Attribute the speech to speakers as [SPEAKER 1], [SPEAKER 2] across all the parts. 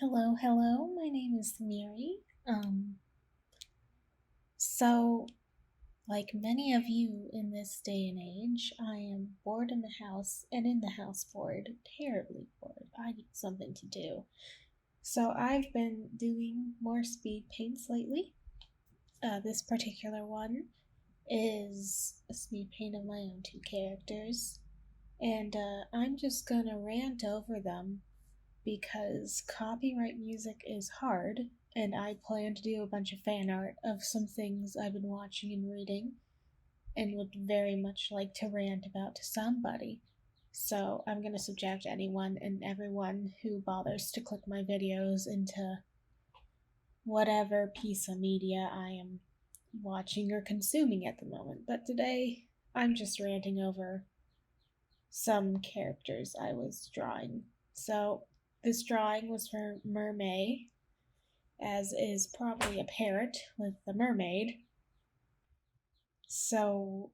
[SPEAKER 1] Hello, hello. My name is Miri. Um, so, like many of you in this day and age, I am bored in the house and in the house bored, terribly bored. I need something to do. So, I've been doing more speed paints lately. This particular one is a speed paint of my own two characters, and I'm just gonna rant over them because copyright music is hard, and I plan to do a bunch of fan art of some things I've been watching and reading, and would very much like to rant about to somebody. So I'm going to subject anyone and everyone who bothers to click my videos into whatever piece of media I am watching or consuming at the moment. But today, I'm just ranting over some characters I was drawing. So this drawing was for Mermay, as is probably apparent with the mermaid. So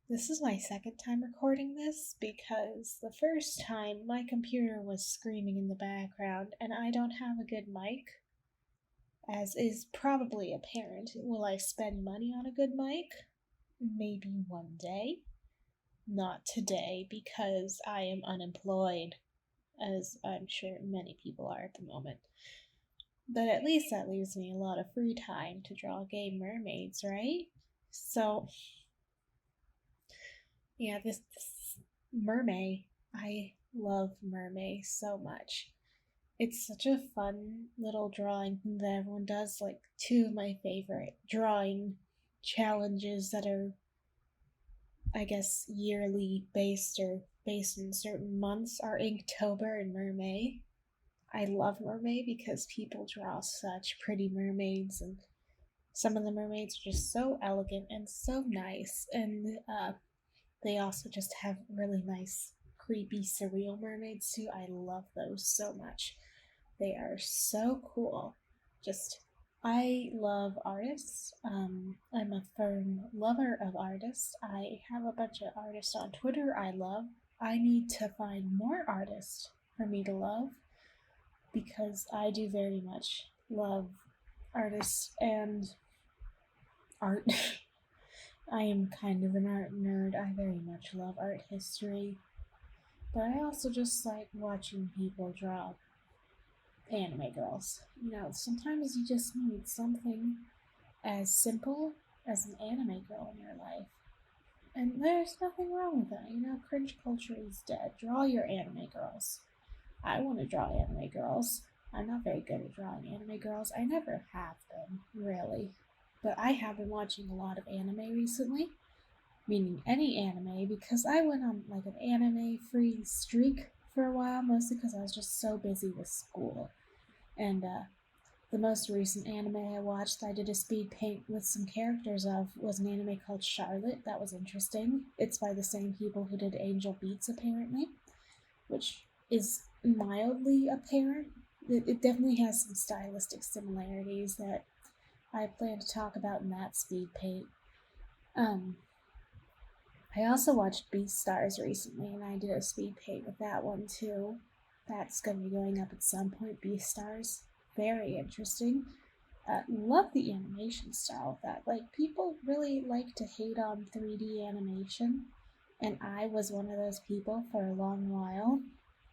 [SPEAKER 1] this is my second time recording this because the first time my computer was screaming in the background and I don't have a good mic, as is probably apparent. Will I spend money on a good mic? Maybe one day. Not today because I am unemployed, as I'm sure many people are at the moment. But at least that leaves me a lot of free time to draw gay mermaids, right? So, yeah, this Mermay, I love Mermay so much. It's such a fun little drawing that everyone does. Like, two of my favorite drawing challenges that are, I guess, yearly based or based in certain months are Inktober and Mermay. I love Mermay because people draw such pretty mermaids, and some of the mermaids are just so elegant and so nice. And they also just have really nice, creepy, surreal mermaids too. I love those so much. They are so cool. Just, I love artists. I'm a firm lover of artists. I have a bunch of artists on Twitter I love. I need to find more artists for me to love because I do very much love artists and art. I am kind of an art nerd. I very much love art history. But I also just like watching people draw anime girls. Sometimes you just need something as simple as an anime girl in your life. And there's nothing wrong with that. Cringe culture is dead. Draw your anime girls. I want to draw anime girls. I'm not very good at drawing anime girls. I never have been, really. But I have been watching a lot of anime recently, meaning any anime, because I went on like an anime free streak for a while, mostly because I was just so busy with school. And the most recent anime I watched, I did a speed paint with some characters of, was an anime called Charlotte. That was interesting. It's by the same people who did Angel Beats, apparently, which is mildly apparent. It definitely has some stylistic similarities that I plan to talk about in that speed paint. I also watched Beastars recently, and I did a speed paint with that one too. That's going to be going up at some point. Beastars, very interesting. Love the animation style of that. Like, people really like to hate on 3D animation, and I was one of those people for a long while.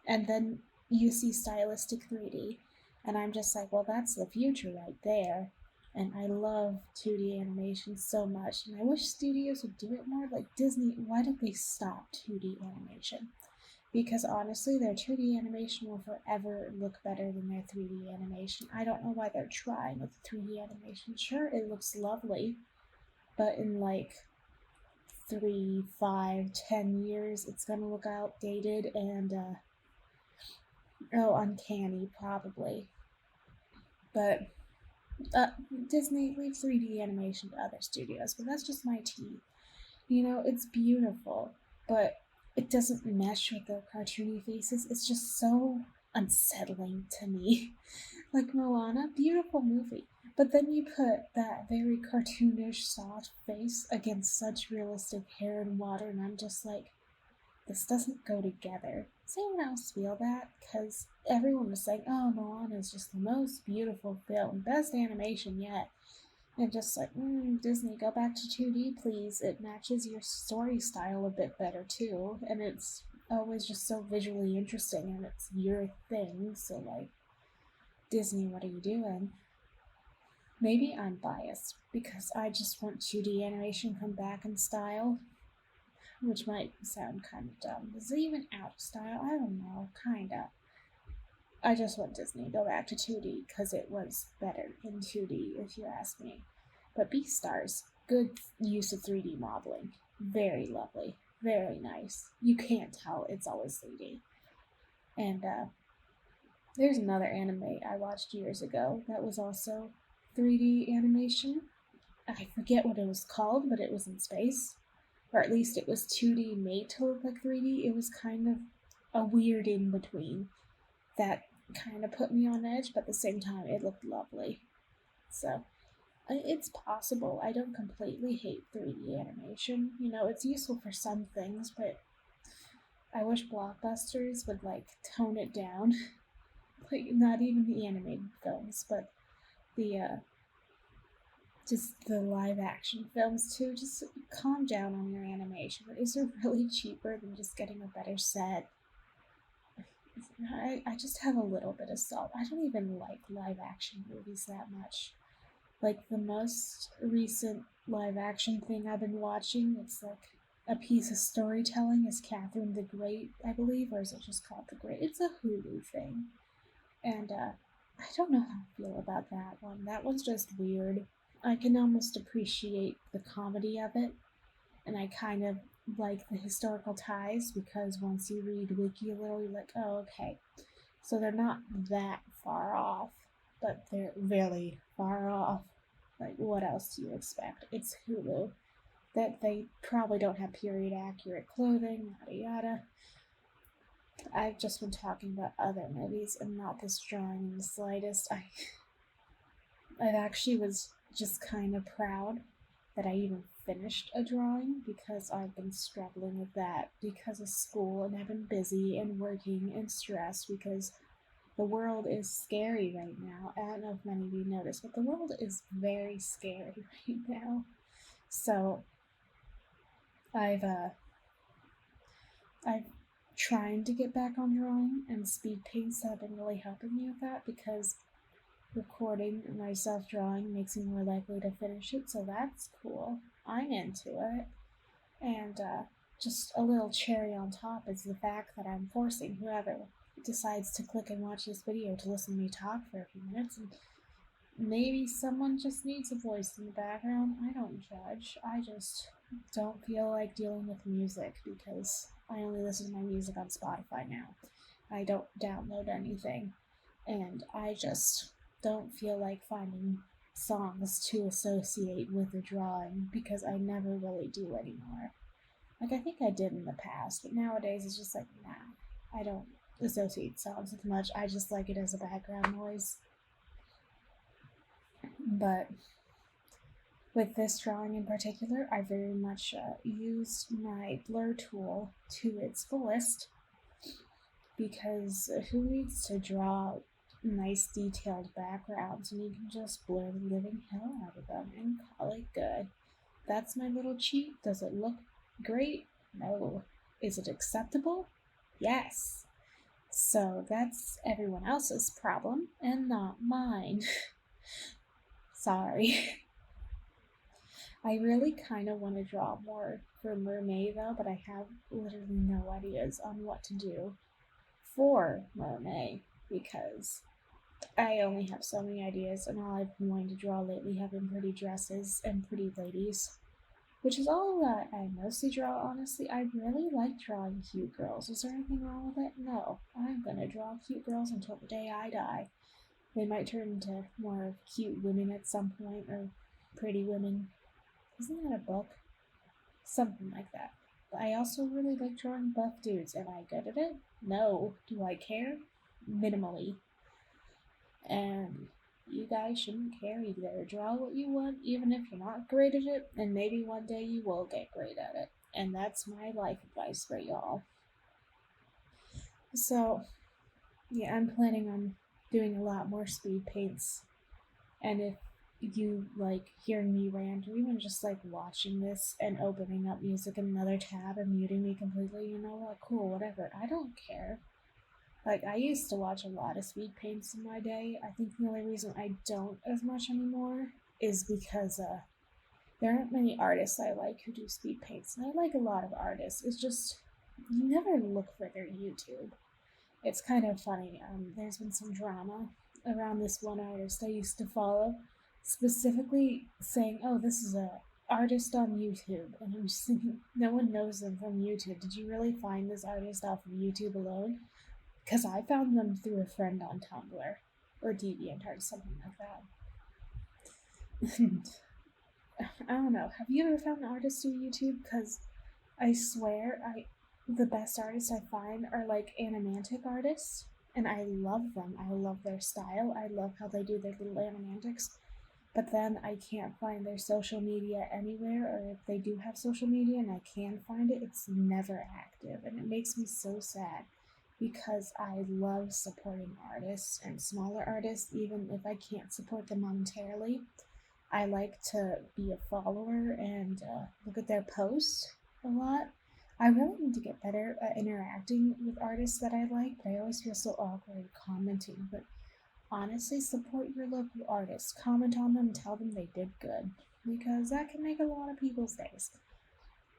[SPEAKER 1] And then you see stylistic 3D, and I'm just like, well, that's the future right there. And I love 2D animation so much, and I wish studios would do it more. Like Disney, why did they stop 2D animation? Because honestly, their 2D animation will forever look better than their 3D animation. I don't know why they're trying with 3D animation. Sure, it looks lovely, but in like 3, 5, 10 years, it's gonna look outdated and uncanny probably. But Disney, leave 3D animation to other studios, but that's just my tea. It's beautiful, but it doesn't mesh with their cartoony faces. It's just so unsettling to me. Like Moana, beautiful movie, but then you put that very cartoonish soft face against such realistic hair and water, and I'm just like, this doesn't go together. Does anyone else feel that? Because everyone was saying, oh, Moana is just the most beautiful film, best animation yet. And just like, Disney, go back to 2D, please. It matches your story style a bit better, too. And it's always just so visually interesting, and it's your thing. So, like, Disney, what are you doing? Maybe I'm biased because I just want 2D animation come back in style, which might sound kind of dumb. Is it even out of style? I don't know, kinda. I just want Disney to go back to 2D because it was better in 2D, if you ask me. But Beastars, good use of 3D modeling. Very lovely. Very nice. You can't tell it's always 3D. And there's another anime I watched years ago that was also 3D animation. I forget what it was called, but it was in space. Or at least it was 2D made to look like 3D. It was kind of a weird in between that kind of put me on edge, but at the same time, it looked lovely. So it's possible. I don't completely hate 3D animation. You know, it's useful for some things, but I wish blockbusters would like tone it down. Like not even the animated films, but the just the live action films too. Just calm down on your animation. Is it really cheaper than just getting a better set? I just have a little bit of salt. I don't even like live action movies that much. Like the most recent live action thing I've been watching, it's like a piece of storytelling is Catherine the Great, I believe, or is it just called The Great? It's a Hulu thing. And I don't know how I feel about that one. That one's just weird. I can almost appreciate the comedy of it, and I kind of like the historical ties because once you read Wiki a little, you're like, oh, okay. So they're not that far off, but they're very far off. Like, what else do you expect? It's Hulu. That they probably don't have period accurate clothing, yada yada. I've just been talking about other movies and not this drawing in the slightest. I actually was just kind of proud that I even finished a drawing because I've been struggling with that because of school and I've been busy and working and stressed because the world is scary right now. I don't know if many of you noticed, but the world is very scary right now. So I've trying to get back on drawing, and speed paints have been really helping me with that because recording myself drawing makes me more likely to finish it, so that's cool. I'm into it. And just a little cherry on top is the fact that I'm forcing whoever decides to click and watch this video to listen to me talk for a few minutes, and maybe someone just needs a voice in the background. I don't judge. I just don't feel like dealing with music because I only listen to my music on Spotify now. I don't download anything, and I just don't feel like finding songs to associate with a drawing because I never really do anymore. Like, I think I did in the past, but nowadays it's just like, nah, I don't associate songs with much. I just like it as a background noise. But with this drawing in particular, I very much used my blur tool to its fullest because who needs to draw nice detailed backgrounds and you can just blur the living hell out of them and call it good. That's my little cheat. Does it look great? No. Is it acceptable? Yes. So that's everyone else's problem and not mine. Sorry. I really kind of want to draw more for Mermay though, but I have literally no ideas on what to do for Mermay because I only have so many ideas, and all I've been wanting to draw lately have been pretty dresses and pretty ladies, which is all that I mostly draw, honestly. I really like drawing cute girls. Is there anything wrong with it? No. I'm gonna draw cute girls until the day I die. They might turn into more cute women at some point, or pretty women. Isn't that a book? Something like that. But I also really like drawing buff dudes. Am I good at it? No. Do I care? Minimally. And you guys shouldn't care either. Draw what you want, even if you're not great at it, and maybe one day you will get great at it. And that's my life advice for y'all. So, yeah, I'm planning on doing a lot more speed paints. And if you like hearing me rant or even just like watching this and opening up music in another tab and muting me completely, you know what? Cool, whatever. I don't care. Like, I used to watch a lot of speed paints in my day. I think the only reason I don't as much anymore is because there aren't many artists I like who do speed paints. And I like a lot of artists. It's just, you never look for their YouTube. It's kind of funny. There's been some drama around this one artist I used to follow, specifically saying, "Oh, this is a artist on YouTube," and I'm just thinking, no one knows them from YouTube. Did you really find this artist off of YouTube alone? Because I found them through a friend on Tumblr or DeviantArt, something like that. I don't know. Have you ever found artists through YouTube? Because I swear, the best artists I find are like animantic artists, and I love them. I love their style. I love how they do their little animantics. But then I can't find their social media anywhere, or if they do have social media and I can find it, it's never active, and it makes me so sad because I love supporting artists and smaller artists, even if I can't support them monetarily. I like to be a follower and look at their posts a lot. I really need to get better at interacting with artists that I like, but I always feel so awkward commenting. But honestly, support your local artists. Comment on them and tell them they did good, because that can make a lot of people's days.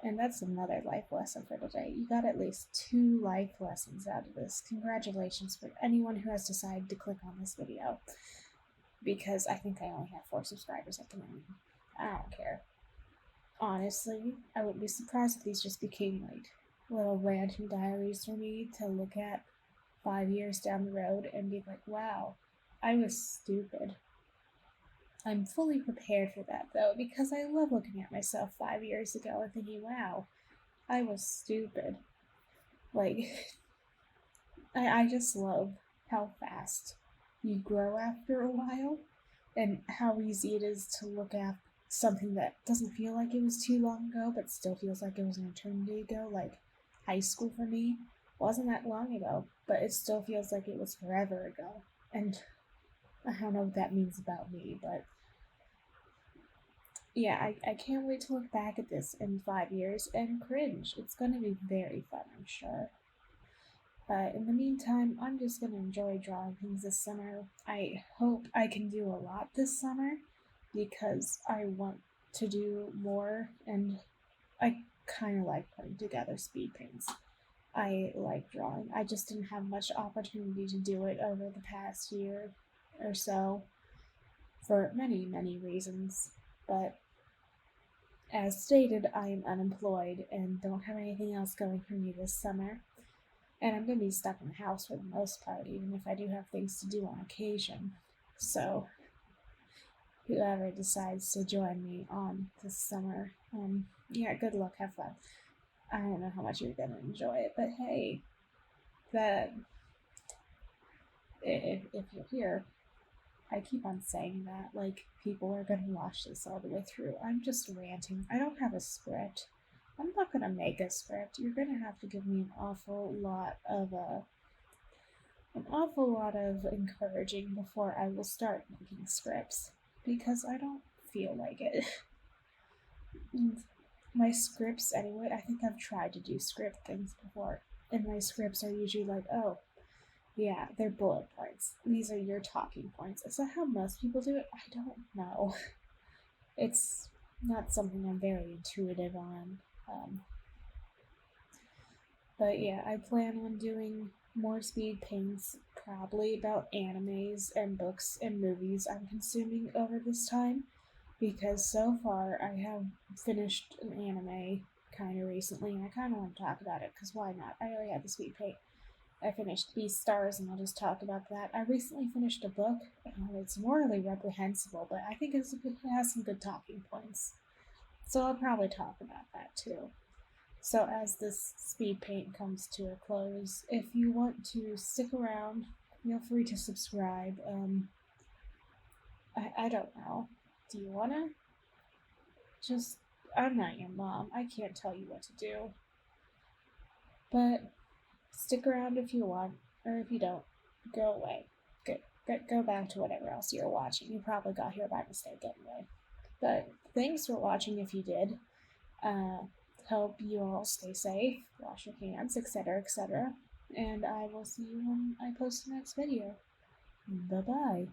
[SPEAKER 1] And that's another life lesson for today. You got at least 2 life lessons out of this. Congratulations for anyone who has decided to click on this video, because I think I only have 4 subscribers at the moment. I don't care. Honestly, I wouldn't be surprised if these just became like little random diaries for me to look at 5 years down the road and be like, wow, I was stupid. I'm fully prepared for that though, because I love looking at myself 5 years ago and thinking, wow, I was stupid. Like, I just love how fast you grow after a while and how easy it is to look at something that doesn't feel like it was too long ago but still feels like it was an eternity ago. Like high school for me wasn't that long ago, but it still feels like it was forever ago. And I don't know what that means about me, but yeah, I can't wait to look back at this in 5 years and cringe. It's going to be very fun, I'm sure. But in the meantime, I'm just going to enjoy drawing things this summer. I hope I can do a lot this summer because I want to do more, and I kind of like putting together speed paints. I like drawing. I just didn't have much opportunity to do it over the past year or so for many, many reasons. But as stated, I am unemployed and don't have anything else going for me this summer. And I'm going to be stuck in the house for the most part, even if I do have things to do on occasion. So, whoever decides to join me on this summer, yeah, good luck, have fun. I don't know how much you're going to enjoy it, but hey, that if you're here, I keep on saying that, like, people are going to watch this all the way through. I'm just ranting. I don't have a script. I'm not going to make a script. You're going to have to give me an awful lot of encouraging before I will start making scripts, because I don't feel like it. My scripts, anyway, I think I've tried to do script things before, and my scripts are usually like, oh, yeah, they're bullet points. These are your talking points. Is that how most people do it? I don't know. It's not something I'm very intuitive on. Um, but yeah, I plan on doing more speed paints, probably about animes and books and movies I'm consuming over this time, because so far I have finished an anime kind of recently, and I kind of want to talk about it because why not? I already had the speed paint. I finished Beast Stars, and I'll just talk about that. I recently finished a book. It's morally reprehensible, but I think it has some good talking points. So I'll probably talk about that too. So as this speed paint comes to a close, if you want to stick around, feel free to subscribe. I don't know. Do you wanna? Just, I'm not your mom. I can't tell you what to do. But Stick around if you want, or if you don't, go away. Go back to whatever else you're watching. You probably got here by mistake anyway. But thanks for watching if you did. Uh, Hope you all stay safe, wash your hands, etc., etc. And I will see you when I post the next video. Bye bye.